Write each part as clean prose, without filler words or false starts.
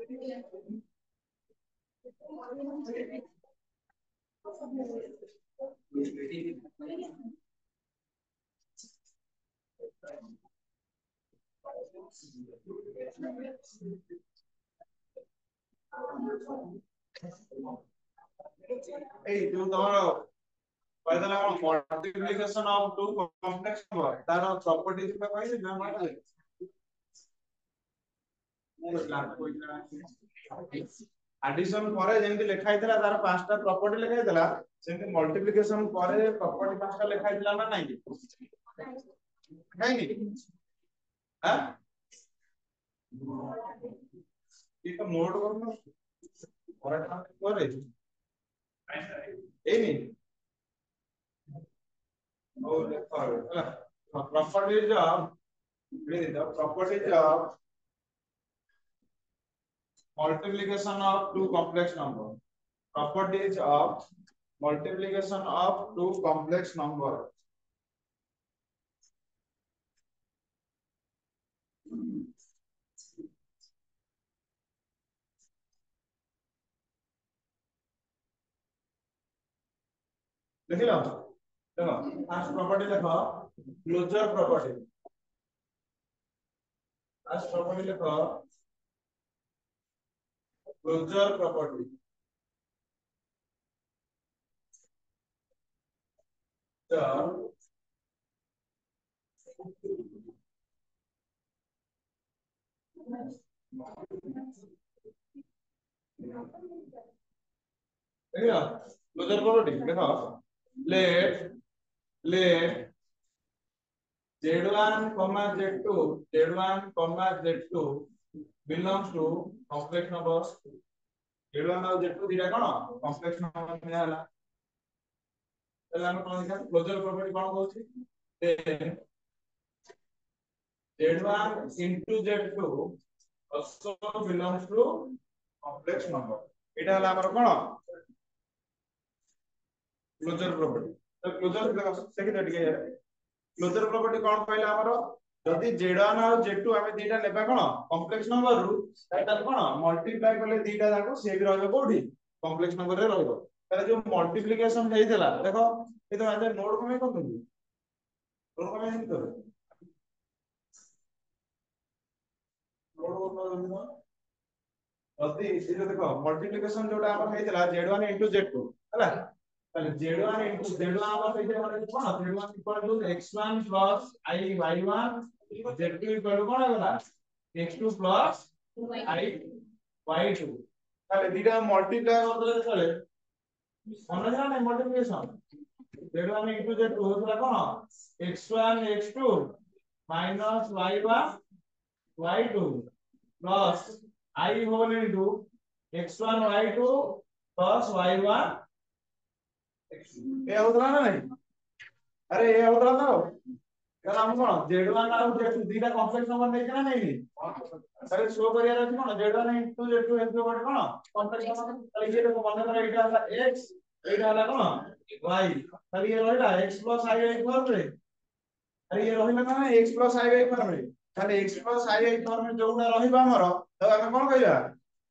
Hey, you know, by the multiplication of two complex number, that are properties का कोई नहीं हमारा addition ପରେ ଯେମିତି ଲେଖା ହେଇଥିଲା ତାର ପାଞ୍ଚଟା ପ୍ରପର୍ଟି ଲେଖା ହେଇଥିଲା ସେମିତି ମଲ୍ଟିପ୍ଲିକେସନ ପରେ ପ୍ରପର୍ଟି ପାଞ୍ଚଟା ଲେଖା ହେଇଥିଲା ନା ନାଇଁ ନାଇଁ ହାଁ ये तो नोट करना और any properties of multiplication of two complex number. Properties of multiplication of two complex number. लिख लो देखो फर्स्ट प्रॉपर्टी लिखो क्लोजर प्रॉपर्टी फर्स्ट प्रॉपर्टी लिखो क्लोजर प्रॉपर्टी क्लोजर प्रॉपर्टी देखो let z1 z2 belongs to complex number z1 और z2 दिरा कोन complex number निया हला तले हम कोन लिखा closure property cone कहउछि z1 into z2 also belongs to complex number एटा हला हमर कोन क्लोजर प्रॉपर्टी तो क्लोजर सेकंड टिके क्लोजर प्रॉपर्टी कोन कहला हमर जदि z1 और z2 हमें दीटा लेबा कोन कॉम्प्लेक्स नंबर रु ताटा कोन मल्टीप्लाई करले दीटा जाको से भी रहबो कोठी कॉम्प्लेक्स नंबर रे रहबो ताले जो मल्टीप्लिकेशन हेइतला देखो ए तो आजे नोट को में कोन नोट को में नहीं कर जदि ए जो देखो मल्टीप्लिकेशन जोटा हमर हेइतला z1 z2 हला ताले z1 z1 हमर हेइतला कोन z1 equal to x1 plus I y1 z2 equal to कोन होला x2 plus I y2 ताले दीटा मल्टीप्लाई करले चले मन जाना नहीं मल्टीप्लिकेशन z1 into z2 होतला कोन x1 x2 minus y1 y2 plus I whole into x1 y2 plus y1 ये होतला ना नहीं अरे ये होतला ना कला हम कोन z1 और z2 दीटा कॉम्प्लेक्स नंबर नै केना नहीं अरे शो करिया रहछि कोन z1 into z2 एतो कोन कॉम्प्लेक्स नंबर ताले ये देखो मन करे एटा हला x एटा हला कोन y ताले ये रहला x plus I y form रे अरे ये रहिला ना x plus I y form रे ताले x plus I y form में जोडा रहिबा हमर तो हम कोन कहिया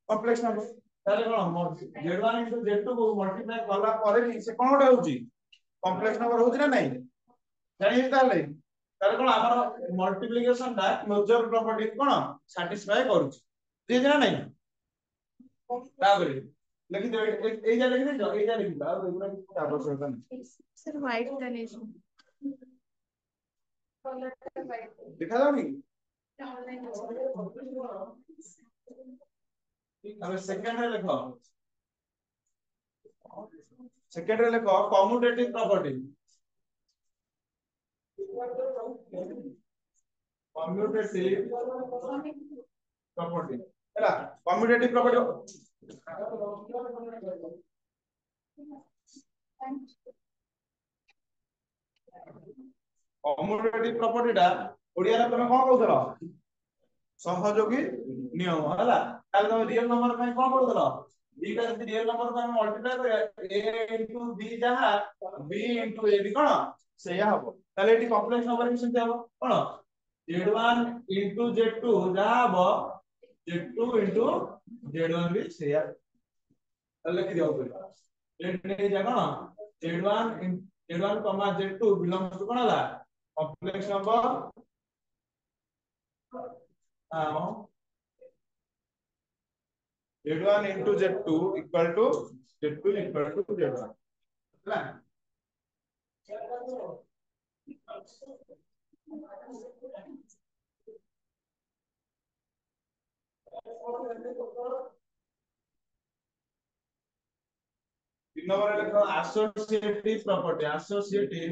कॉम्प्लेक्स नंबर ताले कोन z1 into z2 को मल्टीप्लाई करला परे भी से कोन होउची कॉम्प्लेक्स नंबर होउची ना नहीं जानि ताले ताले कोन हमर मल्टीप्लिकेशन दा क्लोजर प्रॉपर्टी कोन सैटिस्फाई करूची ठीक है ना नहीं ताबरे लिखि दे ए जा लिखि दे ए जा लिखि दो एगुरा आवश्यकता नहीं सर व्हाइट का नहीं दिखा दो नहीं अब सेकंड रे लिखो कम्यूटेटिव प्रॉपर्टी हैला कम्यूटेटिव प्रॉपर्टी कम्यूटेटिव प्रॉपर्टी दा ओडिया रे तुम कोन कहउतलो सहयोगी नियम हैला ताले तुम रियल नंबर में कोन कहउतलो बीटा जति रियल नंबर में मल्टीप्लाई करे a into b जहा b into a भी कोन सेया हबो ताले एटी कॉम्प्लेक्स नंबर भी सेते हबो कोन z1 into z2 जहा हबो z2 into z1 भी सेया लिखि दियो लेट ने जा कोन z1 z1, बिलोंग्स टू कोन ला complex number z1 into z2 equal to z2 equal to z1 ହେଲା। तीन नंबर लिखो एसोसिएटिव प्रॉपर्टी एसोसिएटिव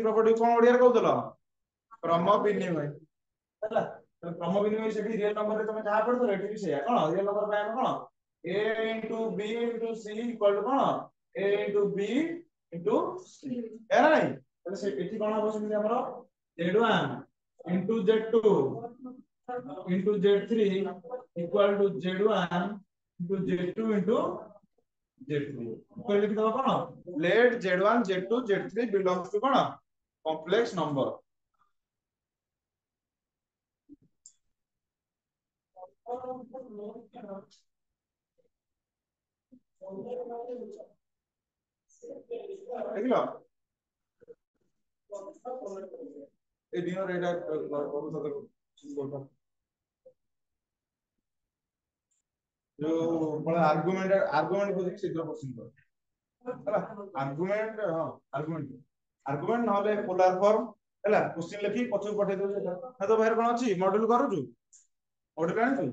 प्रॉपर्टी कोन ओडिया रे कहउतलो क्रम विनिमय ହେଲା। तो क्रम विनिमय से रियल नंबर रे तमे जहा पड़तो एठी भी सेया कोन रियल नंबर पे हम कोन a into b into c equal to cone a into b into c है ना नहीं तो से एठी कोन हो सेमि हमरो z1 into z2 into z3 equal to z1 into z2 into z3 तो लिखि दबा कोन let z1 z2 z3 belongs to cone complex number देखलो ए दिनो रेडा बहुत जो बड़ा आर्गुमेंट को शीघ्र क्वेश्चन कर हैला आर्गुमेंट हां आर्गुमेंट नहले पोलर फॉर्म हैला क्वेश्चन लिखि पछु पठे दो है तो बाहर कोन अछि मॉड्यूल करू मॉड्यूल आनी तू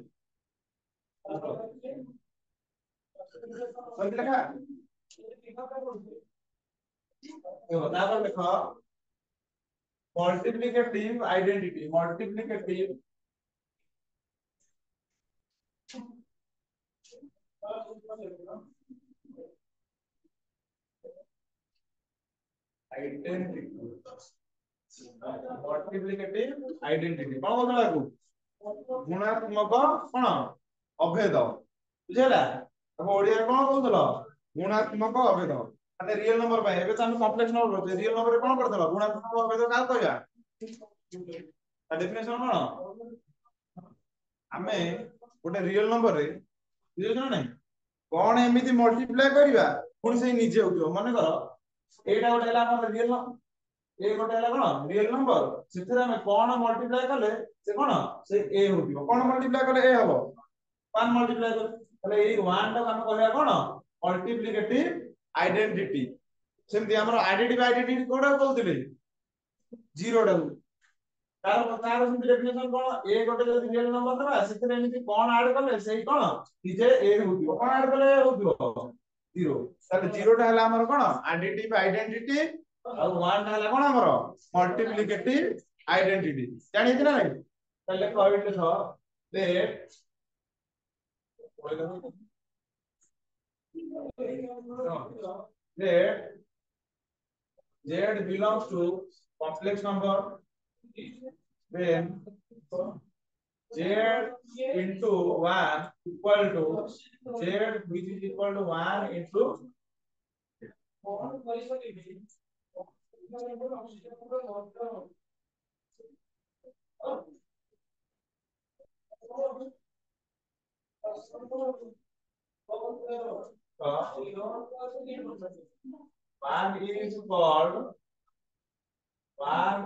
लिखा तापर देखो मल्टीप्लिकेटिव आइडेंटिटी आइडेंटिटी कोन बोलला लागू गुणात्मक कोन अभेद बुझेला अब ओडिया कोन कहउतलो गुणात्मक अभेद माने रियल नंबर पाए एबे त हम कॉम्प्लेक्स नंबर करते रियल नंबर रे कोन करथलो गुणात्मक अभेद का कहया ता डेफिनेशन कोन हमें गोटे रियल नंबर रे बुझे छ नै कोन एमिति मल्टीप्लाई करिवा पुनी से निजे होतो माने कर एटा गोटे हला हमर रियल नंबर ए गोटे हला कोन रियल नंबर सेथरे हम कोन मल्टीप्लाई करले से कोन से ए होतिबो कोन मल्टीप्लाई करले ए हबो 1 मल्टीप्लाई कर तले ए 1 टा हम कहया कोन मल्टीप्लिकेटिव आइडेंटिटी सेमति हमर आइडेंटिटी कोडा कहउतले 0 टा तार सेमति डेफिनेशन कोन ए गोटे जदि रियल नंबर दबा सेथरे एमिति कोन ऐड करले सेही कोन निजे ए होतिबो कोन ऐड करले होतिबो 0 ताले 0 टा हला हमर कोन आइडेंटिटी और 1 टा हला कोन हमर मल्टीप्लिकेटिव आइडेंटिटी जानि छै ना नहीं ताले कहइले छ late let z belongs to complex number then z into 1 equal to z which is equal to 1 into one is called one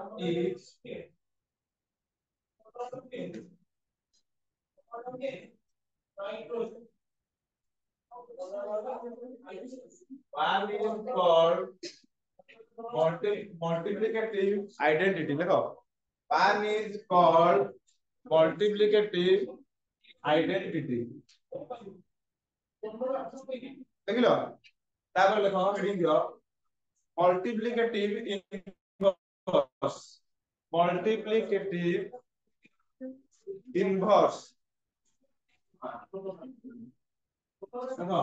is called multiplicative identity देखो one is called multiplicative identity देखिलो तापर लिखो heading दियो multiplicative inverse देखो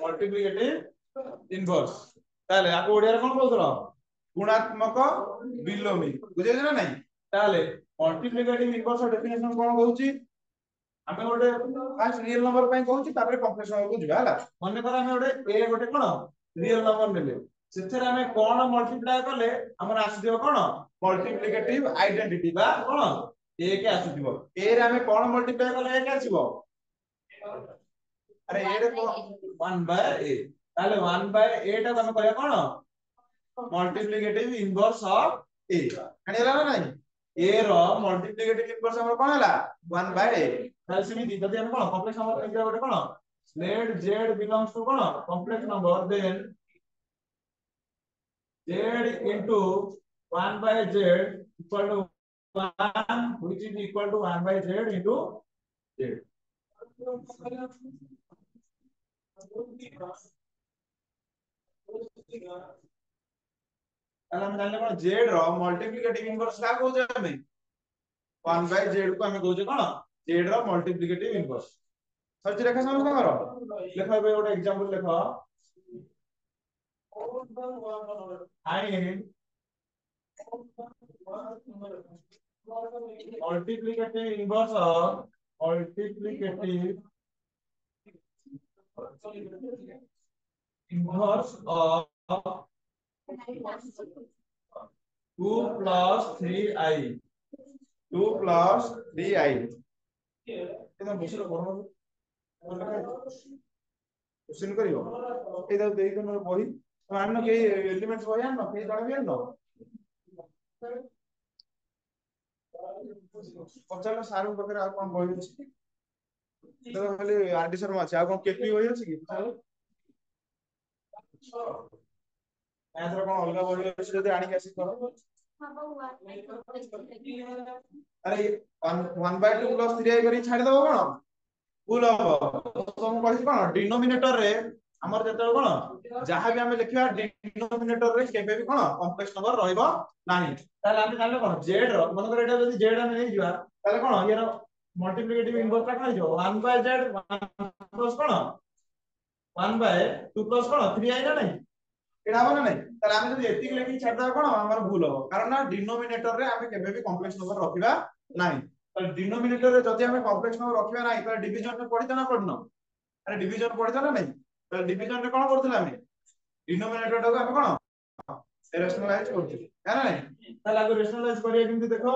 multiplicative inverse ताले आको ओडिया रे कोन बोलतलो गुणात्मक विलोमी बुझे ना नहीं ताले मल्टीप्लिकेटिव इनवर्स डेफिनेशन कोन कहूची हमें गोटे फास्ट रियल नंबर पई कहूची तापर कॉम्प्लेक्स नंबर को जिबा हला माने कर हमें गोटे ए गोटे कोन रियल नंबर नेले सेथरे हमें कोन मल्टीप्लाई करले हमर आसीदियो कोन मल्टीप्लिकेटिव आइडेंटिटी बा कोन ए के आसीदियो ए रे हमें कोन मल्टीप्लाई करले ए के आसीबो अरे ए रे 1 बाय ए ताले 1 बाय ए टा हमें कहया कोन मल्टीप्लिकेटिव इनवर्स ऑफ ए कनेला ना नहीं ए रो मल्टीप्लिकेटिव इनवर्स हमर कोन हला 1 बाय ए ताले सेमिति जदी हम कोन कॉम्प्लेक्स नंबर एग्जाम गोटे कोन let z belongs to cone complex number then z into 1 by z equal to 1 which is equal to 1 by z into z ताले हम जानले कोन z रो मल्टीप्लिकेटिव इनवर्स का कहू हमें 1 by z को हमें कहू कोन z रो मल्टीप्लिकेटिव इनवर्स सर्च रेखा समझ करो लेखो बे गोटे example लेखो sin multiplicative inverse of multiplicative inverse of 2 plus 3i 2 plus 3i एकदम बुझलो कोन क्वेश्चन करियो ए द देई दन बही आनो के एलिमेंट्स बही आनो के जण भी आनो पचालो सारू बकर आ कोन बही अछि तो खाली आरडी शर्मा छै आ कोन केपी बही अछि कि यात्र कोन अलगा बही अछि जदी आनी के आसी करो अरे 1 by 2 plus 3i करी छाडी दबो कोन फुल हो तो हम कहि कोन डिनोमिनेटर रे हमर जते कोन जहां भी हम लिखिया डिनोमिनेटर रे केबे भी कोन कॉम्प्लेक्स नंबर रहइबो नाही ताले हम जानले कोन z रो मन कर एटा जदी z हम नै जिवा ताले कोन येरो मल्टीप्लिकेटिव इनवर्स का काय जो 1 by z 1 plus cone 1 by 2 plus cone 3i ना नहीं एडा हो ना नहीं ताले हम जदी एतिक लेखि छाडदा कोन हमर भूल हो कारण ना डिनोमिनेटर रे हम केबे भी कॉम्प्लेक्स नंबर रखिबा नाही तो डिनोमिनेटर रे जदी हम कॉम्प्लेक्स नंबर रखिबा नाही तो डिवीजन में पढित ना पढनो अरे डिवीजन पढित ना नहीं तो डिवीजन रे कोन करथला हम डिनोमिनेटर को हम कोन रेशनलाइज करथि है ना नहीं ताले आगो रेशनलाइज करिया किंतु देखो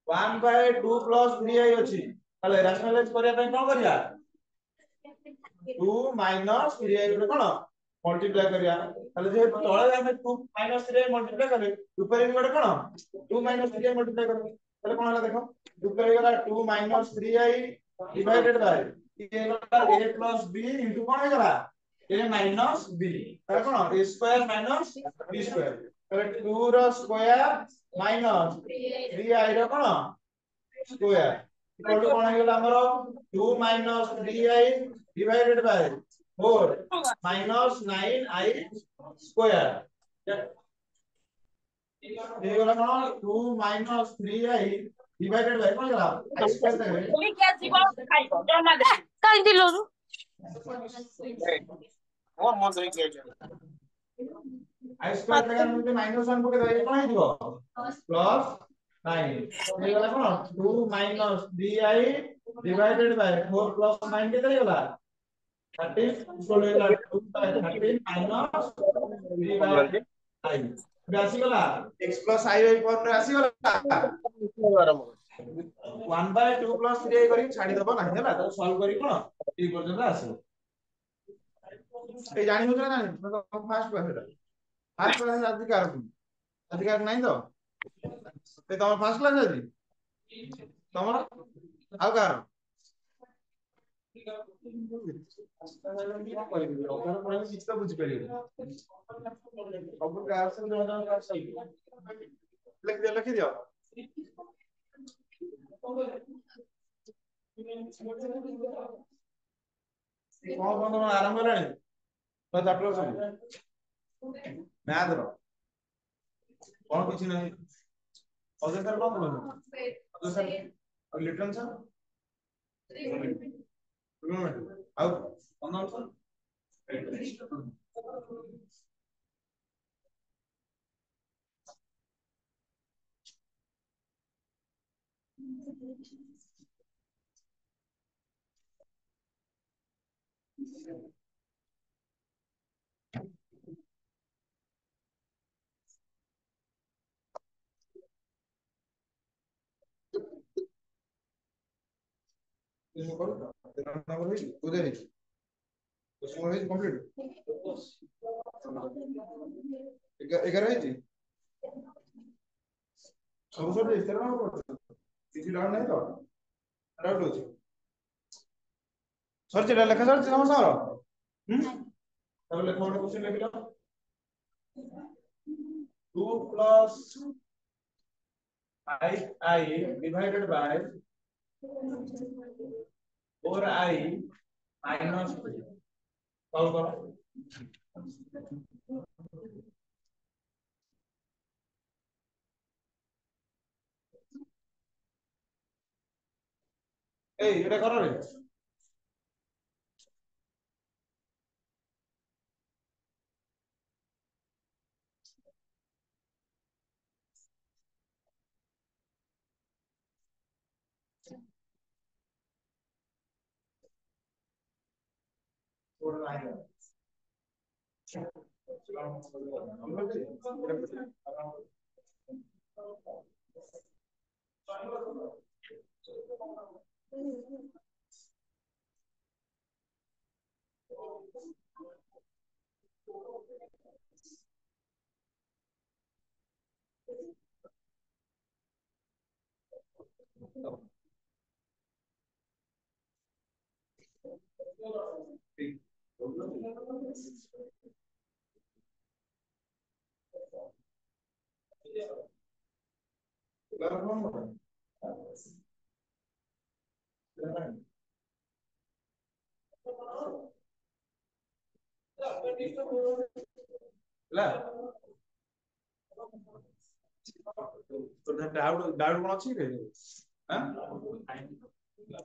1 by 2 plus 3i अछि ताले रेशनलाइज करिया पय कोन करिया 2 minus 3i रे कोन मल्टीप्लाई करिया ताले जे तळे हम 2 minus 3i मल्टीप्लाई करे ऊपर भी गोटे कोन 2 minus 3i मल्टीप्लाई करे ताले कोन हला देखो ऊपर गला 2 minus 3i डिवाइडेड बाय ये गला a plus b into कोन हे गला a minus b ताले कोन a square minus b square ताले 2 रो स्क्वायर minus 3i रो कोन स्क्वायर इक्वल टू कोन हे गला हमरो 2 minus 3i divided by 4 minus 9i square ये वाला कोन 2 minus 3i divided by कोन गला i square तक তুমি কে জীব খাইব জমা দে কাই দিলো और मन से किया जाए i square तक हम minus 1 पके दे कोन हिदिबो plus 9 ये वाला कोन 2 minus 3i divided by 4 plus 9 केते गला 13 इक्वल होला 2 by 13 minus 3 by i आसी गला x plus i by 4 रे आसी गला 1 by 2 plus 3i करी छाडी दबो नाही हला तो सॉल्व करी कोन ई पर्यंत आसो ए जानि होतरा ना तो फास्ट क्लास अधिकार नहीं तो ते तमर फास्ट क्लास अछि तमर आउ कार किछ तो बुझ परियो सब का आंसर दे ना का सही लिख दियो कौन कौन आरंभ होलानी तो चैप्टर सब मैथ रो कौन किछ नहीं अजय सर कौन बोलो अजय सर और लिटन सर आउ कौन सर ସବୁ ସରି ଯାଇଛି ତେର ନମ୍ବର କିଛି ଡାଉଟ ନାହିଁ ତ ଡାଉଟ ଅଛି ସରିଛି ଏଟା ଲେଖା ସରିଛି ସମସ୍ତଙ୍କର ତାପରେ ଲେଖା ଗୋଟେ କ୍ୱେଶ୍ଚନ ଲେଖିଲ 2 plus 5i divided by 4i minus 3 solve करो ए এটা করো রে तो डाउट डाउट कौन अच्छी रे हां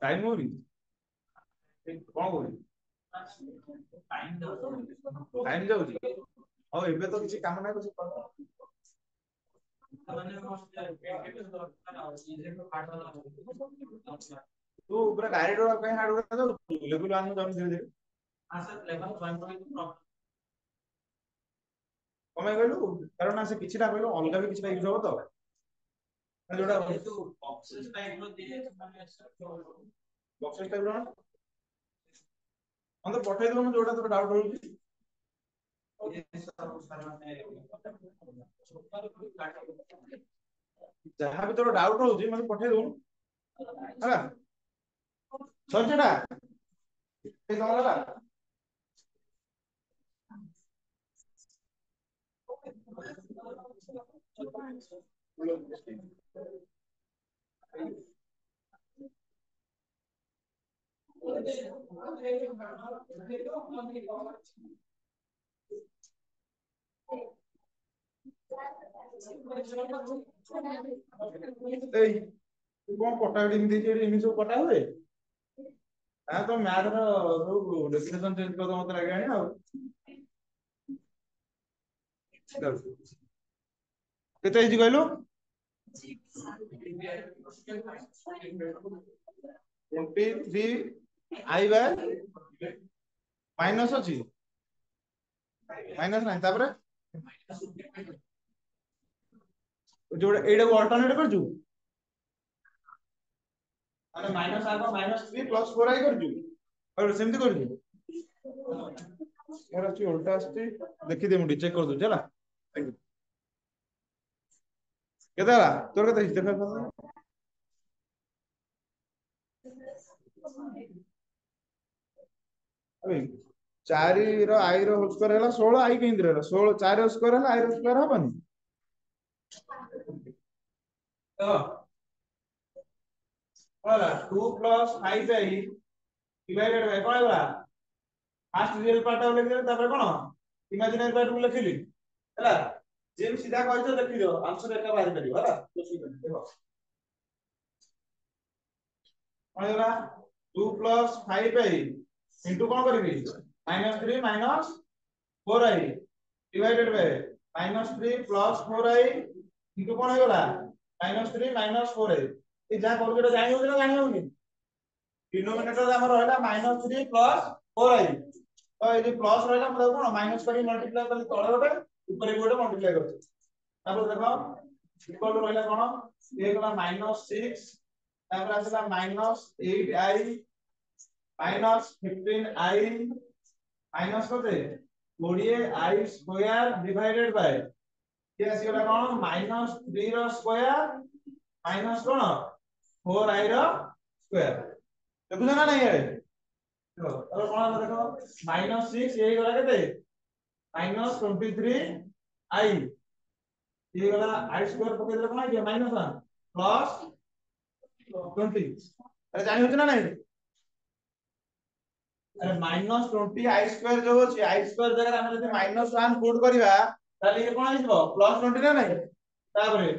टाइम हो रही कौन हो रही टाइम जाऊ जी और एबे तो किसी काम नहीं कुछ तू पूरा डायरेक्ट और कहीं हार्ड वर्क जाऊ लेवल 1 में जाऊं धीरे धीरे हां सर लेवल 1 में कमे कहलु कारण से किछिटा कहलु अलगा भी किछिटा यूज हो तो जोड़ा बॉक्सेस टाइप रो दिए माने बॉक्सेस टाइप रो हम तो पठाई दो जोड़ा तो डाउट हो जहां भी तोर डाउट हो जी मतलब पठाई दो ହେଲା ସରିଛଟା ଏ ତମର ହେଲା এই कौन कटा एमती एमती सब कटा हुए हां तो मैथ रो सब डेफिनेशन चेंज कर दो मत लगे आ केते इजी कहलो 23 i बाय माइनस अछि माइनस नहीं तापर जोड़ा एडा को अल्टरनेट कर जू अरे माइनस आको -3 प्लस 4i कर जू और सेमती कर जू यार अच्छी उल्टा आस्ती देखि दे मुडी चेक कर दू चला केदारा तोर कते देख अबे 4 रो i रो होल स्क्वायर हैला 16 i केंद्र रहला 16 4 रो स्क्वायर हैला i रो स्क्वायर हबनी तो होला 2 प्लस 5i डिवाइडेड बाय कोन होला फास्ट रियल पार्ट लिख दे तापर कोन इमेजिनरी पार्ट को लिखिली हैला जे सीधा कहै तो देखि दो आंसर एका बाहर करियो हैला देखो कोन होला 2 प्लस 5i इनटू कोन करबी -3 minus 4i divided by -3 plus 4i into कोन होला -3 माइनस 4i ଏ ଯାହା କରୁଛ ଏଟା ଜାଣି ହଉଛି ନା ଜାଣି ହଉନି डिनोमिनेटर हमर रहला -3 प्लस 4i तो ये प्लस रहला मतलब कोन माइनस करी मल्टीप्लाई करले तळे गोटे ऊपर गोटे मल्टीप्लाई करछ तापर देखो इक्वल टू रहला कोन ये गला -6 तापर आसला -8i -15i माइनस करते 20i स्क्वायर डिवाइडेड बाय ये आसीगला कोन -3 रो स्क्वायर माइनस कोन 4i रो स्क्वायर देखुछ ना नहीं यार देखो अब कोन होला देखो -6 यही गला केते -23i ये गला i स्क्वायर पके दे कोन है -1 प्लस 20 अरे जानि होछ ना नहीं अरे -20i स्क्वायर जो होछि i स्क्वायर जगह हम जदी -1 पुट करबा ताले ये कोन हिजबो +20 ना नहीं तापरे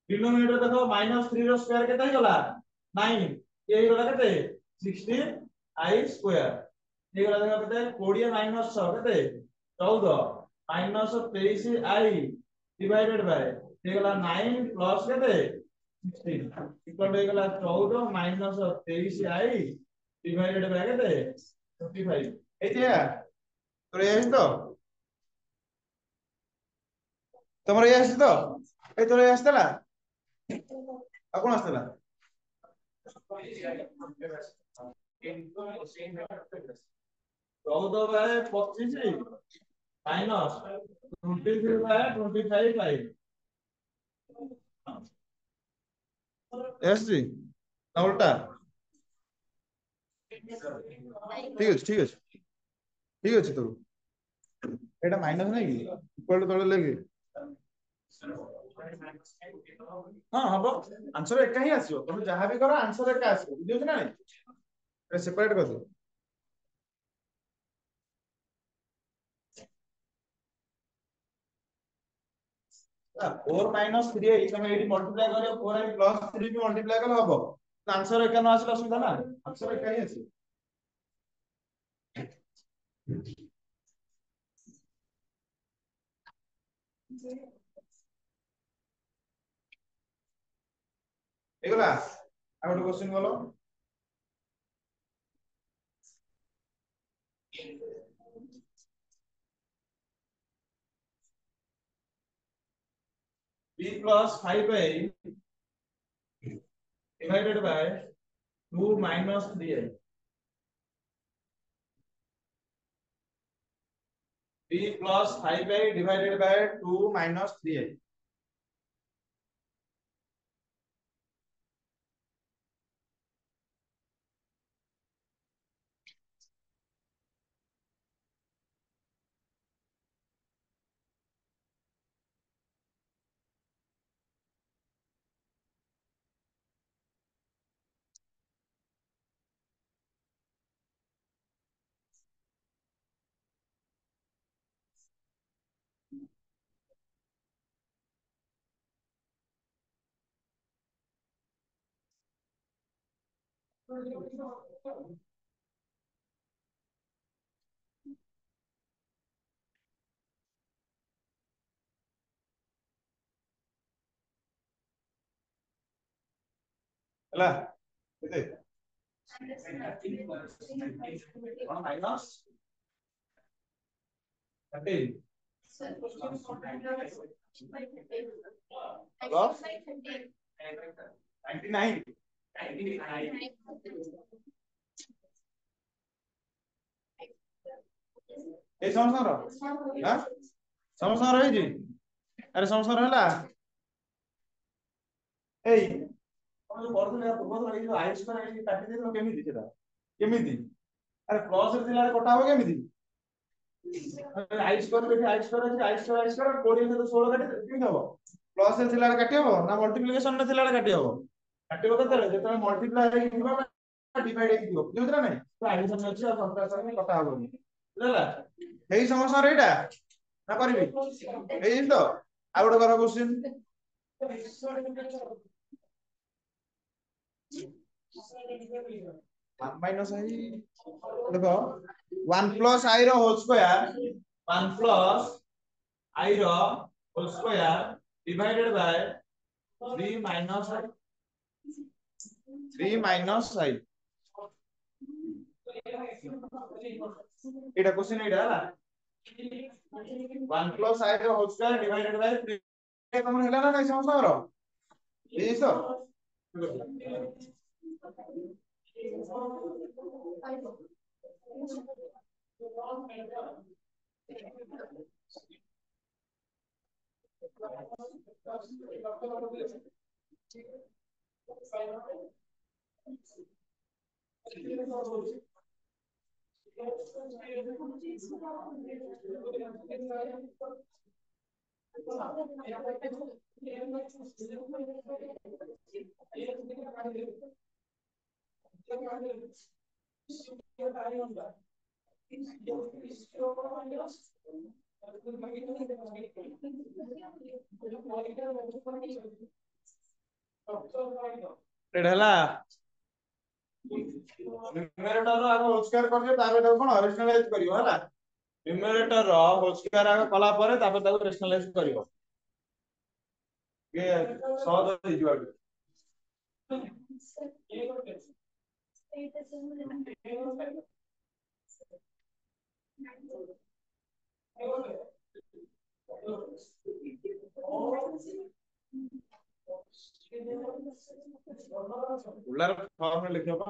डिनोमिनेटर देखो -3 रो स्क्वायर केते गला 9 ये गला केते 16i स्क्वायर ये गला देखो केते 20 - 6 केते 14 -23i डिवाइडेड बाय ये गला 9 प्लस केते 16 इक्वल हो गला 14 -23i डिवाइडेड बाय केते 55 एतिया तोरे आइस तो तमरे आइस तो ए तोरे आइसतला आ कोन आइसतला 14 बाय 25 माइनस 23 बाय 25 पाई एस जी ना उल्टा ठीक अछि तोर एटा माइनस नै कि इक्वल तळे लेगे हां हबो आंसर एका ही आसीबो तुम जहां भी करो आंसर एका आसीबो बुझियो ना नहीं सेपरेट कर दो फोर माइनस 3 तमे एडी मल्टीप्लाई करियो 4i प्लस 3 भी मल्टीप्लाई कले हबो आंसर एका न आसला सुधा ना आंसर एका ही आसी एगला आ गोटे क्वेश्चन बोलो b plus 5i divided by 2 minus 3i b plus 5i divided by 2 minus 3i ହେଲା କେତେ କଣ ମାଇନस 13 प्लस 99 ए समस्या रो हां समस्या रही जी अरे समस्या रहला एई हम जो करथले पूर्व जो आई स्क्वायर आई काटि देलो केमिति सेटा केमिति अरे प्लस रे दिला कटा हो केमिति आई स्क्वायर देखि आई स्क्वायर 20 से तो 16 काटि केमिति हो प्लस रे दिला काटि हो ना मल्टीप्लिकेशन रे दिला काटि हो काटिबो केते जेतले मल्टीप्लाई हे किबा डिवाइड हे किबो बुझुरा नै तो एडिशन अछि आ सबट्रैक्शन में कटा होबो बुझला एई समस्या रे एटा ना करबी एई तो आ गोटे करा क्वेश्चन माइनस आई देखो 1 प्लस i रो होल स्क्वायर 1 प्लस i रो whole square divided by 3 minus i 3 minus I এটা কোশ্চেন এটা হলা 1 plus I ର whole square divided by 3 ତମର ହେଲା ନା ନାଇଁ ସମସ୍ତଙ୍କର ହେଇଛ ଏଟା ହେଲା ନ୍ୟୁମେରେଟର ର ଆଗ ହୋଲ ସ୍କ୍ୱାର କରିଦିଅ ତାପରେ ତାକୁ କଣ ରେଶନାଲାଇଜ କରିବ ହେଲା ନ୍ୟୁମେରେଟର ର ହୋଲ ସ୍କ୍ୱାର ଆଗ କଲା ପରେ ତାପରେ ତାକୁ ରେଶନାଲାଇଜ କରିବ ये ସହଜ ହେଇଯିବ ଆଗ उल्लार फॉर्म में लिखियो r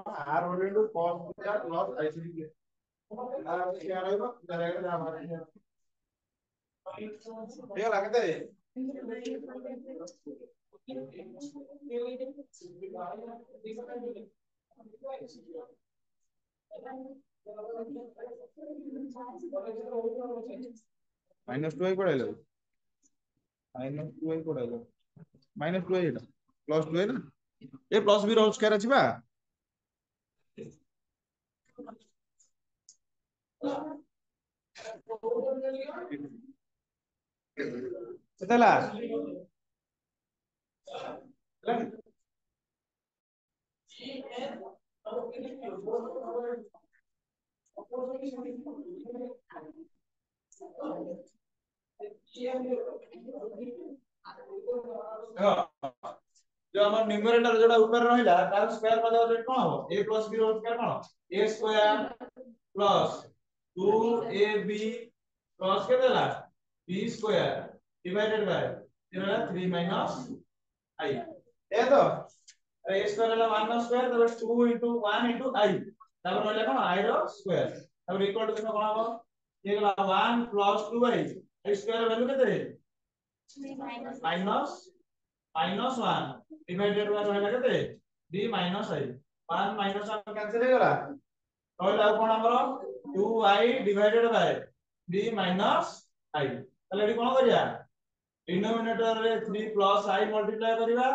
into cos theta plus IC r क्या रहइबो डायरेक्ट जा मारे ये लागते -2 आई पड़ाइलो -2 आई पड़ाइलो -2 आई एटा +2 है ना ये प्लस बी रोल स्क्वायर अछि बा केतला जो हमर न्यूमरेटर जोड़ा ऊपर रहिला तार स्क्वायर बदल रे कोन हो a + b होल स्क्वायर कोन a square plus 2ab plus के देला b स्क्वायर डिवाइडेड बाय तेरा 3 माइनस i ए तो अरे a स्क्वायर वाला 1 નો स्क्वायर तब 2 * 1 * i तब रहला कोन i रो स्क्वायर तब इक्वल टू कोन हो ये गला 1 + 2i i स्क्वायर वैल्यू केते माइनस -1 डिवाइडेड बाय रहला केते b - i 1 - 1 कैंसिल हे गला रहला कोन हमरो 2i divided by b - i ताले एडी कोन करिया डिनोमिनेटर रे 3 + i मल्टीप्लाई करिवा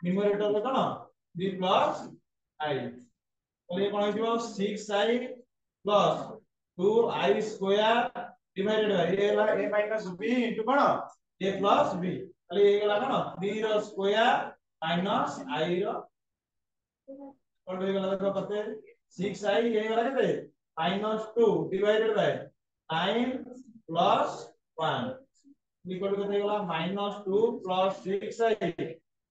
न्यूमरेटर रे कोन b + i ताले कोन होइबो 6i + 2i square divided by ये ला a - b * cone a + b ताले ये गला कोन b रो स्क्वायर माइनस i रो कोन हो गला देखो कते 6i ये गला केते -2 डिवाइडेड बाय 9 + 1 इक्वल टू केते गला -2 + 6i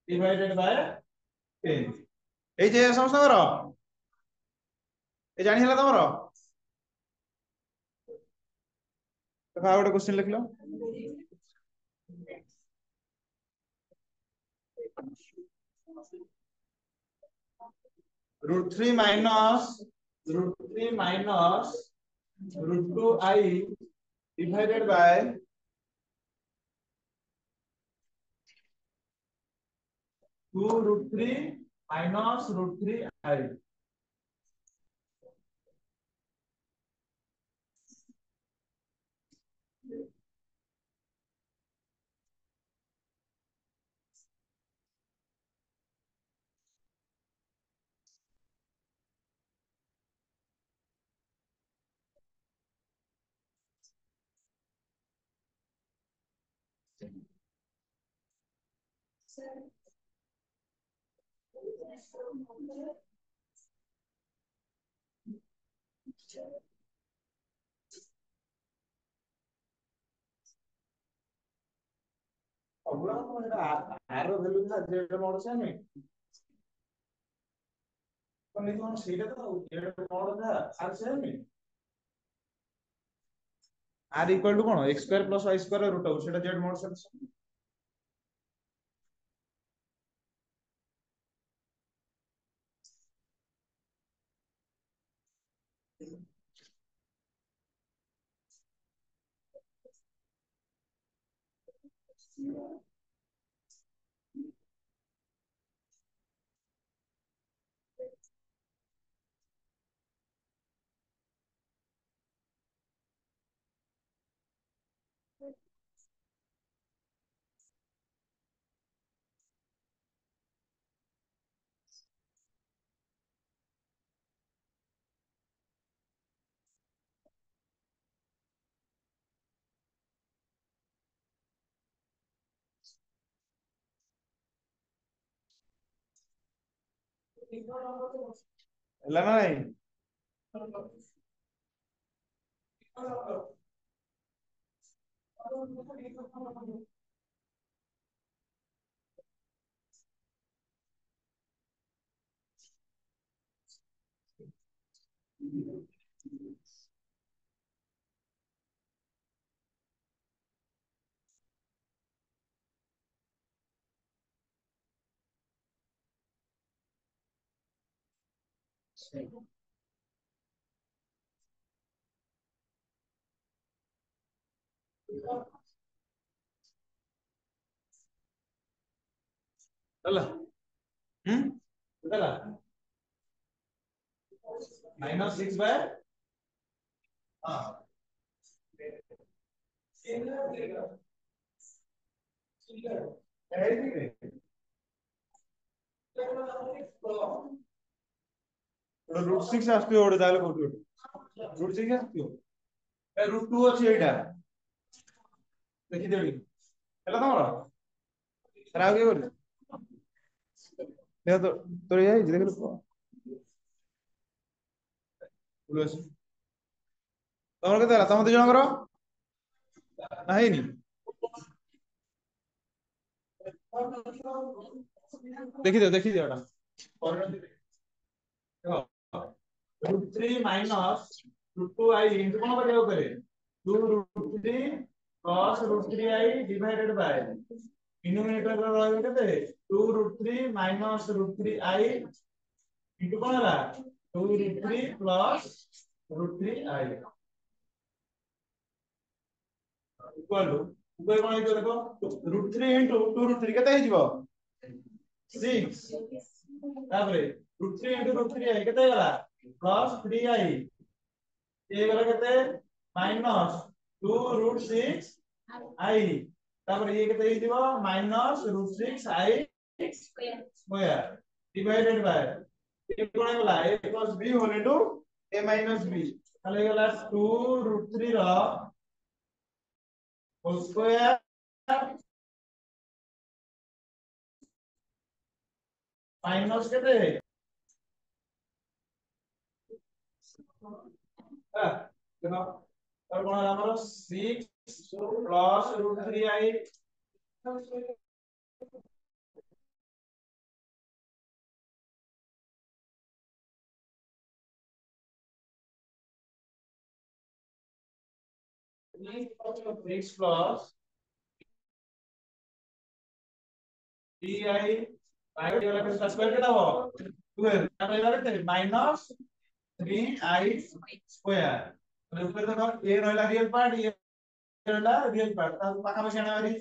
डिवाइडेड बाय 10 ए जे समस्त करो ए जानि हला तमरो तो आ गोटे क्वेश्चन लिखलो √3 minus √2i divided by 2√3 minus √3i आरो वैल्यू था जेड मोड से नहीं ସେଇଟା ତ ମୋର ନା ଆର ସେମ୍ r ଇକ୍ୱାଲ ଟୁ କଣ x square plus y square root over ସେଇଟା z mod ସଲ୍ୟୁସନ ହେଲା ନା ନାଇଁ ହେଲା ହେଲା -6 ବାय √6 ଆସିଥିବ ଗୋଟେ ତାହେଲେ କୋଉଠି ଗୋଟେ √6 ଆସିଥିବ √2 ଅଛି ଏଇଟା ଦେଖିଦେବି ହେଲା ତମର ଆଉ କିଏ କରିବେ ଦେଖ ତୋର ଇଏ ହେଇଛି ଦେଖିଲୁ ତମର କେତେ ହେଲା ତମ ଦି ଜଣଙ୍କର ନା ହେଇନି ଦେଖିଦିଅ ଏଟା √3 ମାଇନସ √2i ଇንଟୁ କଣ କରିବାକୁ କରେ 2√3 ପ୍ଲସ √3i ଡିଭାଇଡେଡ ବାय ଡିନୋମିନେଟର ରହିବ କେତେ 2√3 ମାଇନସ √3i ଇንଟୁ କଣ ହେଲା 2√3 ପ୍ଲସ √3i ଇକ୍ୱାଲ ଟୁ ଉପରେ କଣ ହେଇଯିବ ଦେଖ √3 ଇንଟୁ 2√3 କେତେ ହେଇଯିବ 6 ତାପରେ √3 ଇንଟୁ √3i କେତେ ହେଇଗଲା ପ୍ଲସ 3i ହେଇଗଲା କେତେ ମାଇନସ 2√6i ତାପରେ ଇଏ କେତେ ହେଇଯିବ minus √6i square divided by ये कौन हैगला a plus b whole into a minus b ताले हैगला 2√3 रो होल स्क्वायर माइनस केते देखो और कौन है हमारा 6 plus √3i six plus di by वाला का स्क्वायर कितना हो 12 तापर वाला कितने माइनस 3i स्क्वायर तो ऊपर देखो a रहला रियल पार्ट ये रहला रियल पार्ट ता पाखा पाखी आना वाली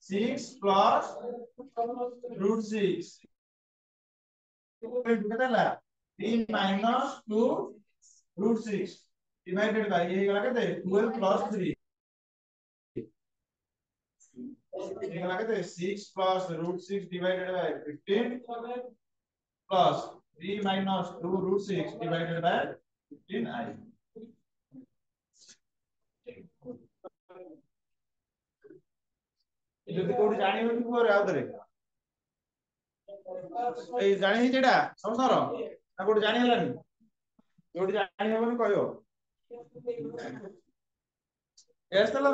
6 प्लस √6 कितना ला 3 माइनस 2 √6 डिवाइडेड बाय ये गला कितने 12 प्लस 3 ये गला कितने 6 plus √6 divided by 15 plus 3 minus 2 √6 divided by 15i ଯଦି କୋଉଠି ଜାଣିବନି କୁହରେ ଆଉ ଥରେ ଏଇ ଜାଣି ହେଇଛି ଏଟା ସମସ୍ତଙ୍କର ନା କୋଉଠି ଜାଣି ହେଲାନି ଯୋଉଠି ଜାଣି ହବନି କହିବ ଏସ୍ ତଲା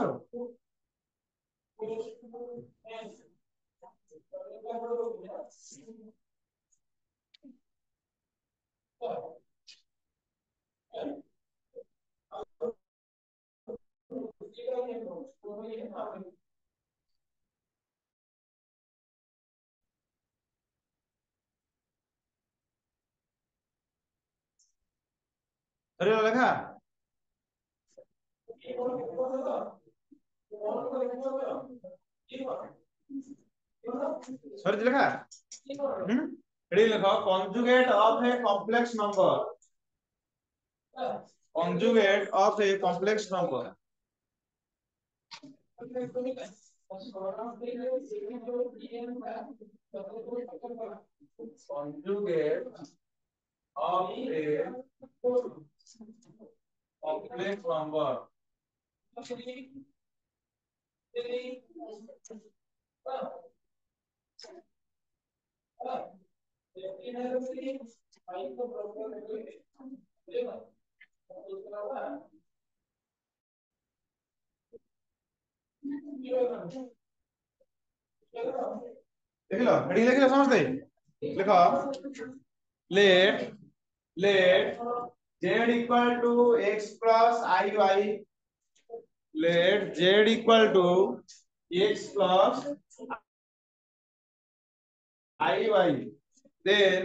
ସରିଗଲା ଲେଖା ସରିଛି ଲେଖା ଏଠି ଲେଖ conjugate of a complex number conjugate of a complex number conjugate of a complex number देखिलो हेडिंग देखिलो समझते लिखो let z equal to x plus iy let z equal to x plus iy then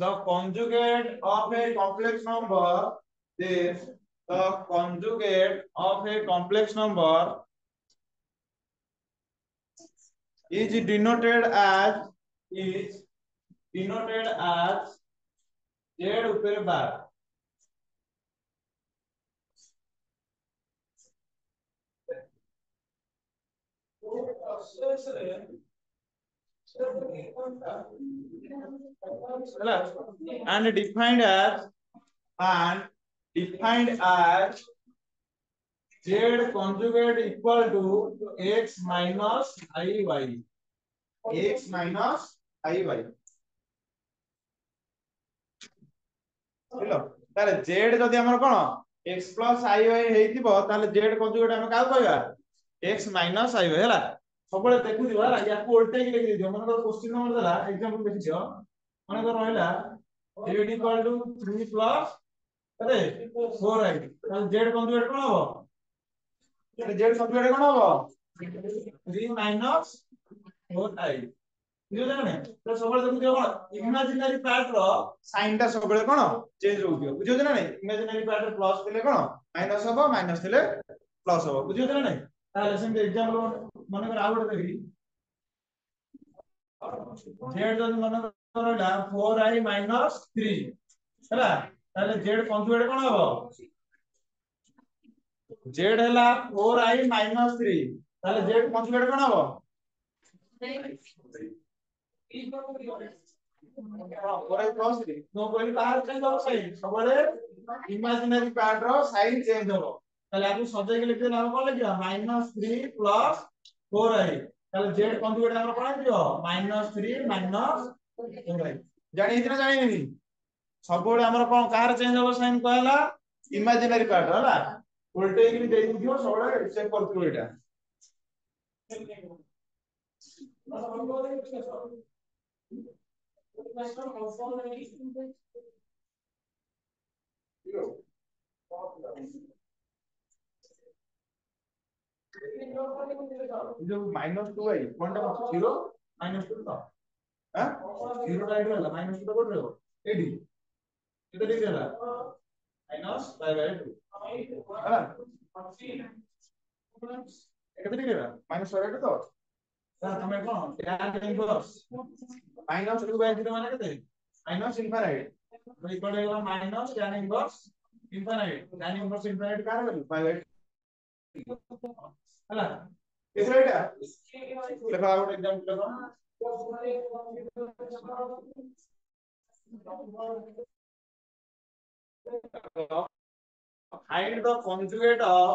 the conjugate of a complex number then the conjugate of a complex number is denoted as z ऊपर बार and defined as z conjugate equal to x minus iy x minus iy hello ताले z जदी हमर कोन x plus iy हेतिबो ताले z conjugate हम का कहबा x minus iy हैला सबले देखु दिबा या को उल्टे की लिखि दियो मन क्वेश्चन नंबर देला एग्जांपल देखि दियो मन को रहला z equal to 3 plus अरे 4i ताले z conjugate कोन हो z conjugate कोन हो 3 minus 4i बुझियो ना तो सबले देखु दियो कोन इमेजिनरी पार्ट रो साइन ता सबले कोन चेंज हो दियो बुझियो ना इमेजिनरी पार्ट प्लस थिले कोन माइनस हो माइनस थिले प्लस हो बुझियो ना ताले सेम एग्जांपल मन कर आउट देखि z जन मन करला 4i minus 3 हैला ताले z कंजुगेट कोन हो z हैला 4i minus 3 ताले z कंजुगेट कोन हो ओरे प्लस रे नो कोई बाहर चेंज हो साइन सबले imaginary part rho sine change हो ताले आगु सजे के लिखते नाम कोन लिखिया -3 प्लस 4i ताले z कंजुगेट हमर कोन दियो -3 4i जानि इतना जानि नहीं सबले हमर कोन कार चेंज हो साइन कहला इमेजिनरी पार्ट होला उल्टे की दे दियो सबले चेक करथु एटा जो -2i कोनटा 0 -2 तो हां 0 राइट वाला -2 तो कोड रहो एडी इधर लिख देला -5/2 हां केते लिख देला -5/2 तो तमे कोन tan इनवर्स -2/0 माने केते माइनस इनफाइनाइट तो इक्वल होगा minus tan inverse infinite tan inverse infinite का वैल्यू 5/2 हला किसरा एटा लिखा आउट एग्जांपल लिखो find the conjugate of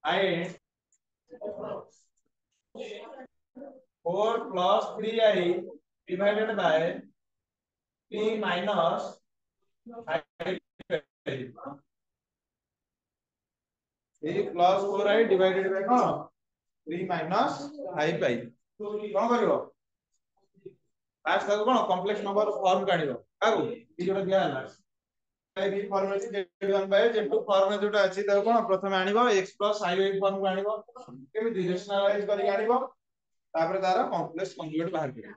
find 4 plus 3i divided by p minus 5 3 plus 4i divided by कौन 3 minus 5i कौन करिवो फास्ट ताको कौन कॉम्प्लेक्स नंबर फॉर्म काढिवो कागु ई जोटा दिया हला बी फॉर्म अछि z1 बाय z2 फॉर्म जोटा अछि ताको कौन प्रथमे आनिबो x plus iy फॉर्म को आनिबो केमिति रेशनलाइज करि आनिबो तापर तारा कॉम्प्लेक्स कंजुगेट बाहर करियो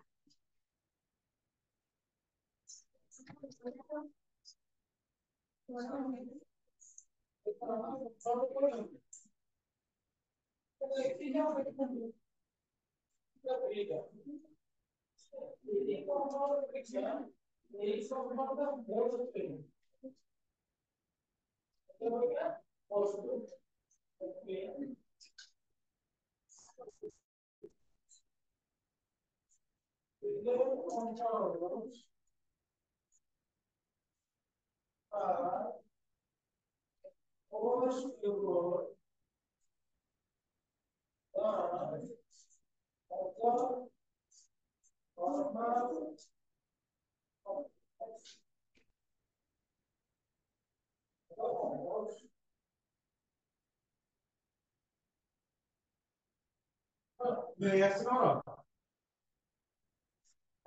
Yes, no.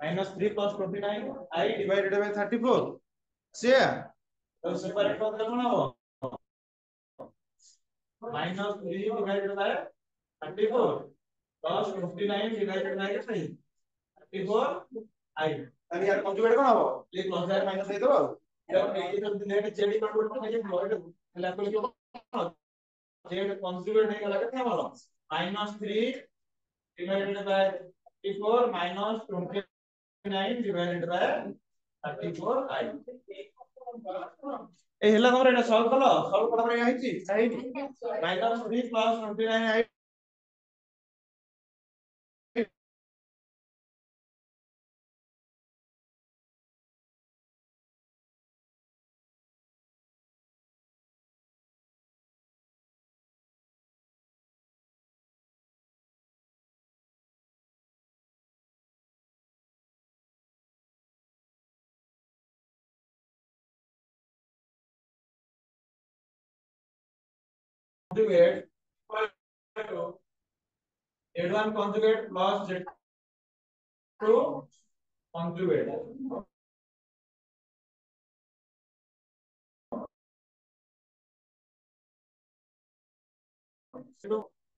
Minus 3 plus 29 I divided by 34. See? So separate for the one. Minus 3 divided by 34 plus 59 divided by 3. 34 I. And here conjugate कौन हो? ये plus है minus है तो जब ये तो लेट जेडी पर बोलते हैं ये void लेकिन क्यों जेड conjugate नहीं लगा क्या वाला minus 3 divided by 34 minus 29 divided by 34 I. A Hella तमरे Etah solve कला पर या हिची minus 3 plus 29 I conjugate Z1 conjugate plus Z2 conjugate.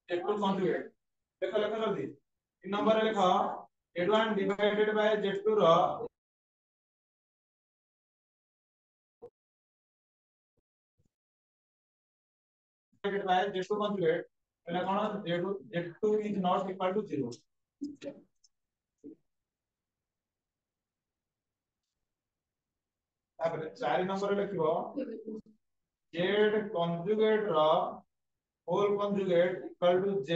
Z2 conjugate. देखो लिखो जल्दी इन नंबर लिखो Z1 divided by Z2 row divided by Z2 conjugate એટલે કોણ Z2 is not equal to 0. तापर 4 नंबर लिखिबो Z conjugate रो whole conjugate equal to Z.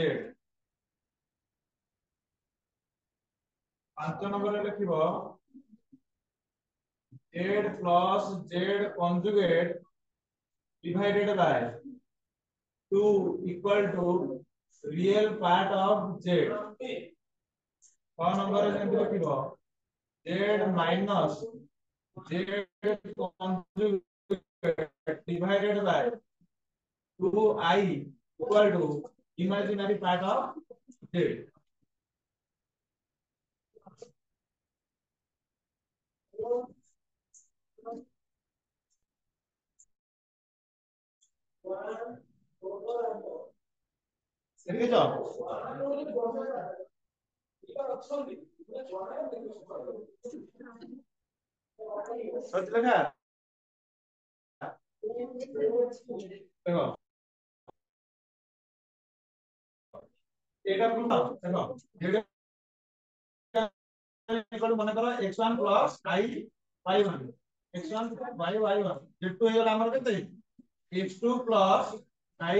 5 number लिखिबो Z plus Z conjugate divided by 2 equal to real part of Z. 6 number जेंति लिखिबो Z minus Z conjugate divided by 2I equal to imaginary part of Z. ठीक है सोच लगा देखो এটা পুরো দেখো যেটা ইকুয়াল মনে করো x1 + i y1 x1 y y1 z2 হয়ে গেল আমার কত x2 + i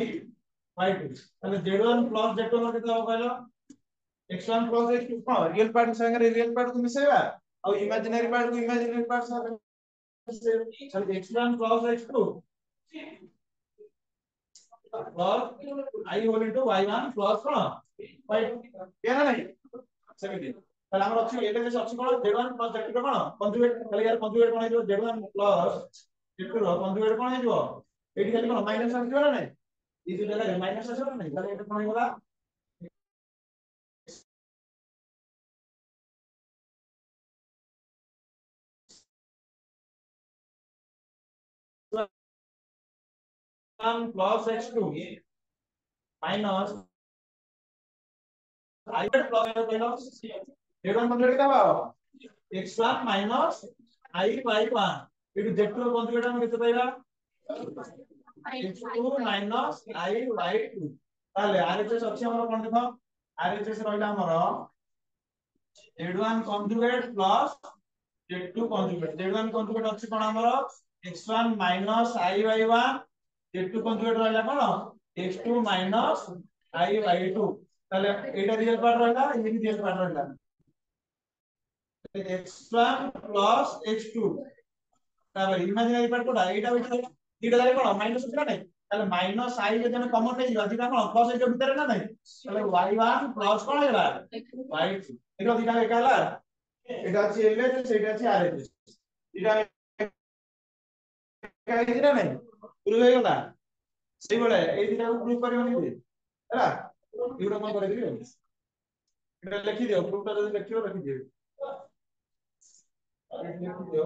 y2 তাহলে z1 + z2 আমার কত হবে কইলো x1 + x2 কোন রিয়েল পার্ট संगे रियल पार्ट को मिसेबा और इमेजिनरी पार्ट को इमेजिनरी पार्ट साथ चल x1 + x2 plus I whole into y1 plus কোন y2 কেন নাই সেমিতি তাহলে আমরা অপশন এটা যে অপশন কোন z1 plus z2 কোন কনজুগেট তাহলে यार কনজুগেট কোন হইলো z1 plus z2 র কনজুগেট কোন হইলো এটি খালি কোন মাইনাস আসবে না নাই এই যে জায়গায় মাইনাস আসবে না নাই তাহলে এটা কোন হইলো plus x2 minus I plus z1 conjugate কিটা পাবো x1 minus I y1 এটু z2 কনজুগেট আমরা কত পাইবা x2 minus I by 2 তাহলে RHS ଅଛି ଆମର কোন ଦେଖ RHS ରହିଲା ଆମର z1 conjugate plus z2 conjugate z1 conjugate ଅଛି কোन ଆମର x1 minus I by 1 z2 conjugate ରହିଲା কোन x2 minus I by 2 তাহলে এইটা রিয়েল পার্ট ରହିଲା এই রিয়েল পার্ট ରହିଲା x1 plus x2 তাহলে ইমাজিনারি পার্ট কোটা এইটা হইছে দিটা জায়গায় কোন মাইনাস হচ্ছে না নাই তাহলে মাইনাস i যদি আমি কমন নেই ଯିବା দিটা কোন প্লাস এইটা ভিতরে না নাই তাহলে y1 প্লাস কোন ହେଲା y2 দেখো দিটা একা ହେଲା এটা আছে LHS ସେଇটা আছে RHS দিটা একা ହେଇଛି ନା নাই ପ୍ରୁଭ ହେଇଗଲା ସେଇବେଳେ ଏଇ ଦିଟାକୁ ପ୍ରୁଭ କରିବନି କି ହେଲା ଏଗୁଡା କଣ କରିଦେବି এটা ଲେଖି ଦିଅ ପ୍ରୁଫଟା ଯଦି ଲେଖିବ ଲେଖି ଦିଅ ଲେଖି ଦିଅ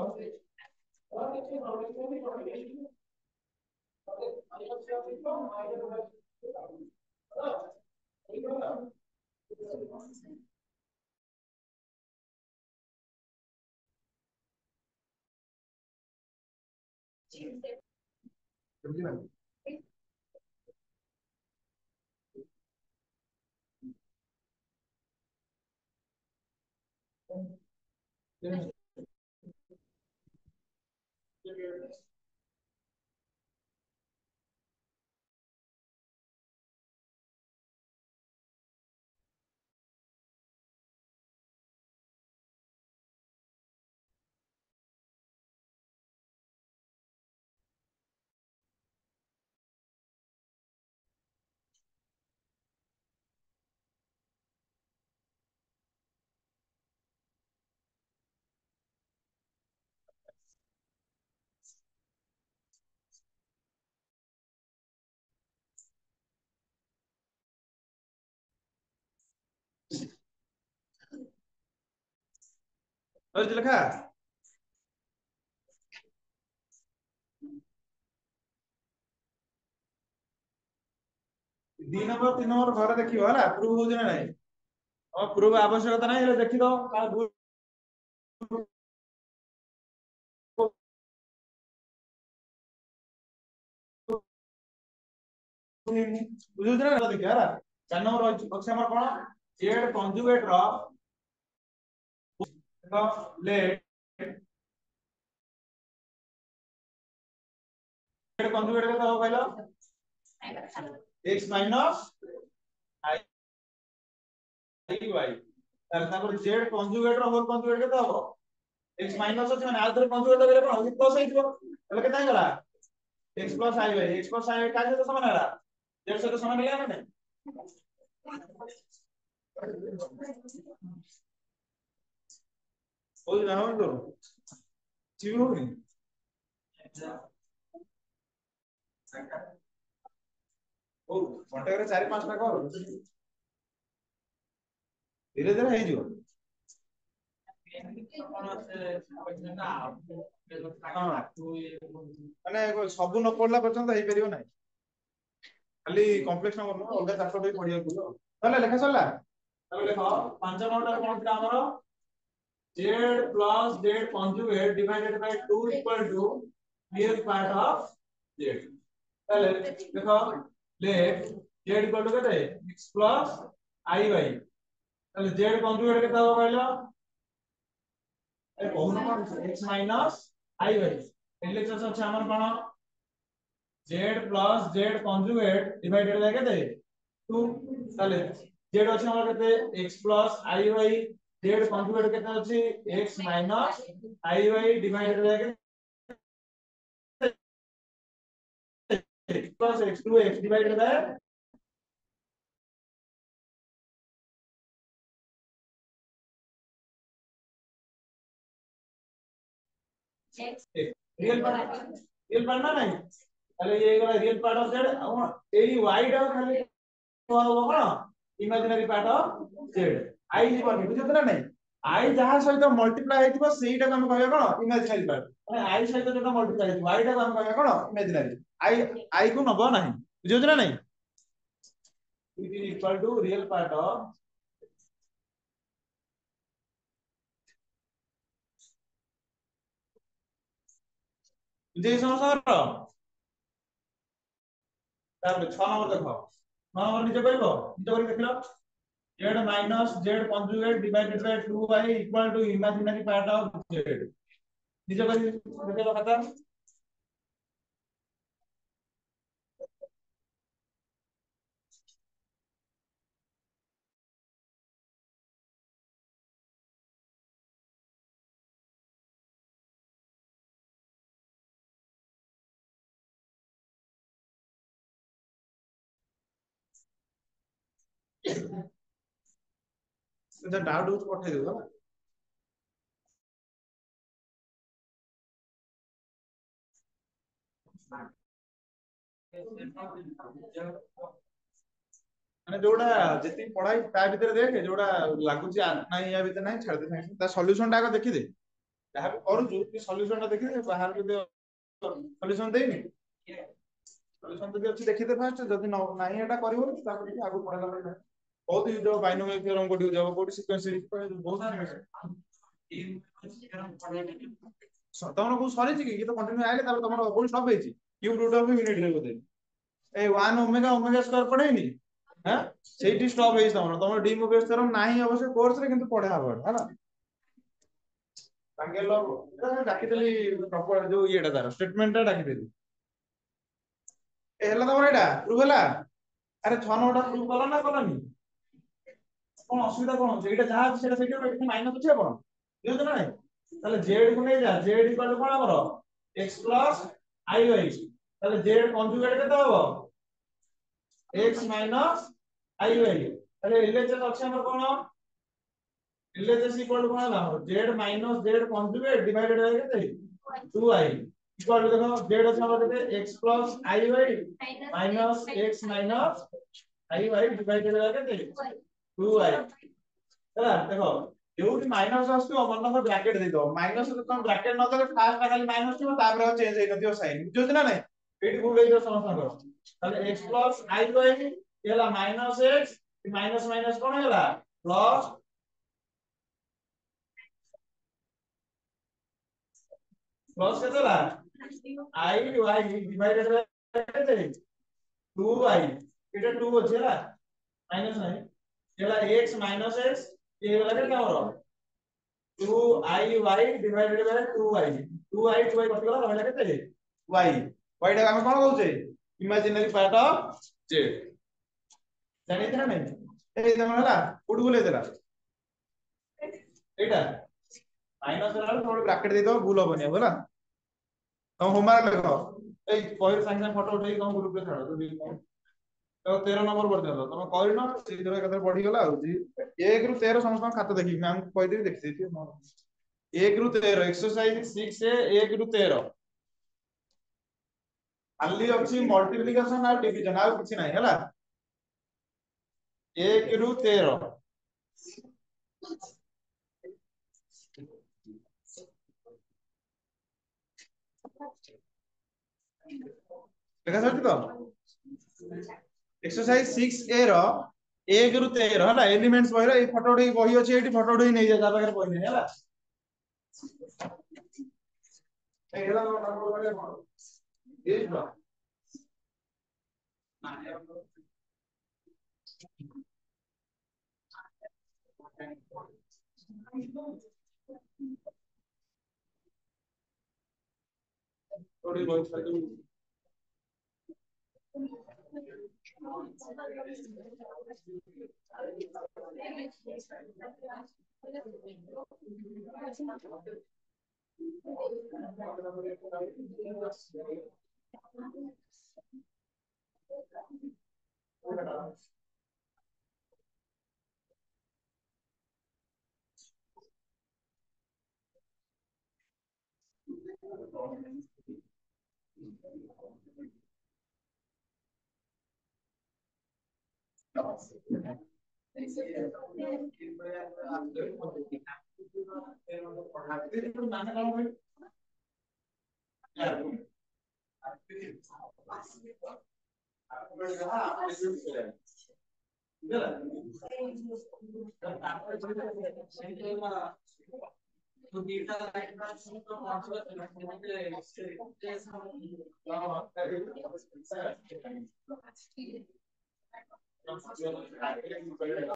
হইছে লেখা 2 नंबर 3 नंबर घरे देखियो होला प्रूफ होउछ ना नाही अब प्रूफ आवश्यकता नाही हेले देखि दो का बुझुछ ना देखियो होला 4 नंबर ଅଛି हमर कोन z conjugate रो let z conjugate केता हो कहलो x minus I y তাহলে তারপর z conjugate रो होल conjugate केता हो x minus ଅଛି মানে আউথরে conjugate কইলে কোন হই প্লাস ହେଇଯିବ তাহলে কেতা ହେଇଗଲା x plus I by x plus I का सହିତ समान ହେଲା z सହିତ समान ହେଲା ना ओइ ना हो तो चिव होनी ओ घंटे करे 4 5 टा कर धीरे धीरे हे जिवो माने सब न पढ़ला पर्यंत हे परियो नाही खाली कॉम्प्लेक्स नंबर न अलगा चाप्टर पे पढ़िया पड़ियो ताले लेखा सरला ताले देखो 5 नंबर कोन था हमरो z plus z conjugate divided by 2 equal to real part of z ताले देखो let z equal to केते x plus I by ताले z conjugate केता हो कहलो ए कोन x minus I by LHS ଅଛି हमर कोन z plus z conjugate divided by केते 2 ताले z ଅଛି हमर केते x plus I by z conjugate केते अछि x minus I by divided by x plus x2 x divided by real part ना नहीं তাহলে এই গলা রিয়েল পার্ট অফ z এই y টা খালি কোন হবো কোন imaginary part of z i জীবন বুঝছ না নাই i যাহা সহিত মল্টিপ্লাই হেতিবো সেইটা আমি কহিবা কোন ইমাজিনারি পার্ট মানে i সহিত যেটা মল্টিপ্লাই হেতিবো y টা আমি কহিবা কোন ইমাজিনারি i को নব नाही বুঝছ না নাই it is equal to real part of বুঝেই সমস্যা ତାପରେ 6 ନମ୍ବର ଦେଖ 6 ନମ୍ବର ନିଜେ କରିବ ନିଜେ କରି ଦେଖିଲ z minus z conjugate divided by 2y equal to imaginary part of z ନିଜେ କରି ଦେଖିଲ ଖାତା ସେ ଡାଉଟ ହଉଛି ପଠେଇ ଦେବୁ ହେଲା ମାନେ ଯୋଉଟା ଯେତିକି ପଢାଇ ତା ଭିତରେ ଦେଖେ ଯୋଉଟା ଲାଗୁଛି ନାହିଁ ୟା ଭିତରେ ନାହିଁ ଛାଡି ଦେ ତା ସଲ୍ୟୁସନ ଟା ଆଗ ଦେଖିଦେ ଯାହା ବି କରୁଛୁ କି ସଲ୍ୟୁସନ ଟା ଦେଖିଦେ ବାହାରେ ଯଦି ସଲ୍ୟୁସନ ଦେଇନି ସଲ୍ୟୁସନ ଯଦି ଅଛି ଦେଖିଦେ ଫାଷ୍ଟ ଯଦି ନାହିଁ ଏଟା କରିବ ତାପରେ ଆଗକୁ ପଢିଲା ପରେ ବହୁତ ୟୁଜ ହବ ବାଇନୋମିଆଲ ଥିୟରମ କୋଉଠି ୟୁଜ ହବ କୋଉଠି ସିକ୍ୱେନ୍ସ ସିରିଜ ବହୁତ ତମର କୋଉ ସରିଛି କି ତ କଣ୍ଟିନ୍ୟୁ ଆଇଲେ ତାପରେ ତମର କୋଉଠି ଷ୍ଟପ ହେଇଛି କ୍ୟୁବ ରୁଟ ଅଫ ୟୁନିଟ ରେ ବୋଧେ ए 1 ओमेगा ओमेगा स्क्वायर पढ़ेनी हां सेठी स्टॉप हेई तमरो डी मोबियस थ्योरम नाही अवश्य कोर्स रे किंतु पढ़े हबो हैला ताके लो डाकी देली प्रॉपर जो येटा तार स्टेटमेंट टा डाकी देली ए हला तमरो एटा प्रूफ हला अरे 6 नंबरटा प्रूफ कला ना कलानी कोन असुविधा कोन छै एटा जहा सेटा सेटा एटा माइनस अछि अपन बुझो ना नाही ताले z को नै जा z इक्वल कोन हमरो x प्लस iy ताले z कॉन्जुगेट केते हबो x minus iy अरे LHS ଅଛି ଆମର कोन LHS इक्वल कोन होला हमर z minus z conjugate divided by केते 2i इक्वल देखो z ଅଛି हमर केते x plus iy minus x minus iy divided by केते 2i ହେଲା देखो जोटी माइनस आसतो मन को ब्रैकेट दे दो माइनस तो तुम ब्रैकेट न तो फास्ट खाली माइनस थियो तापर चेंज हेइ नथियो साइन बुझो ना नहीं एटी भूल हेइ समस्त ताले x plus iy एला माइनस x माइनस माइनस कोन होला प्लस प्लस केते ला i y डिवाइडेड बाय केते 2y एटा 2 अछि होला माइनस नाही एला x माइनस x ए वाला केते हमरो 2iy divided by 2y 2y 2y कटि गला रहला केते y y टा हम कोन कहउछे इमेजिनरी पार्ट ऑफ z जानि ना नहीं ए तम हला उड बुले देला एटा माइनस वाला थोड़ा ब्रैकेट दे दो भूल होबनी होला तुम होमवर्क लिखो ए कोई संग फोटो उठेई तुम ग्रुप पे छाड़ो तो 13 नंबर कर देलो तुम कहलिनो सीधे कथे पढ़ी गला होजी 1 रु 13 समस्त खाता देखि मैम कहि देबी देखि देती 1 रु 13 एक्सरसाइज 6 से 1 रु 13 खाली अछि मल्टीप्लिकेशन और डिवीजन आ कुछ नहीं हला 1 रु 13 देखा सच तो एक्सरसाइज 6 ए रो 1 रु 13 हला एलिमेंट्स बहिरा ए फोटो उठे बही अछि एठी फोटो उठे नै जा पाखरे बही नै हला ए हेला नंबर बहिले ए बा थोड़ी बहुत तो data लाइन का सूत्र कौन सा है?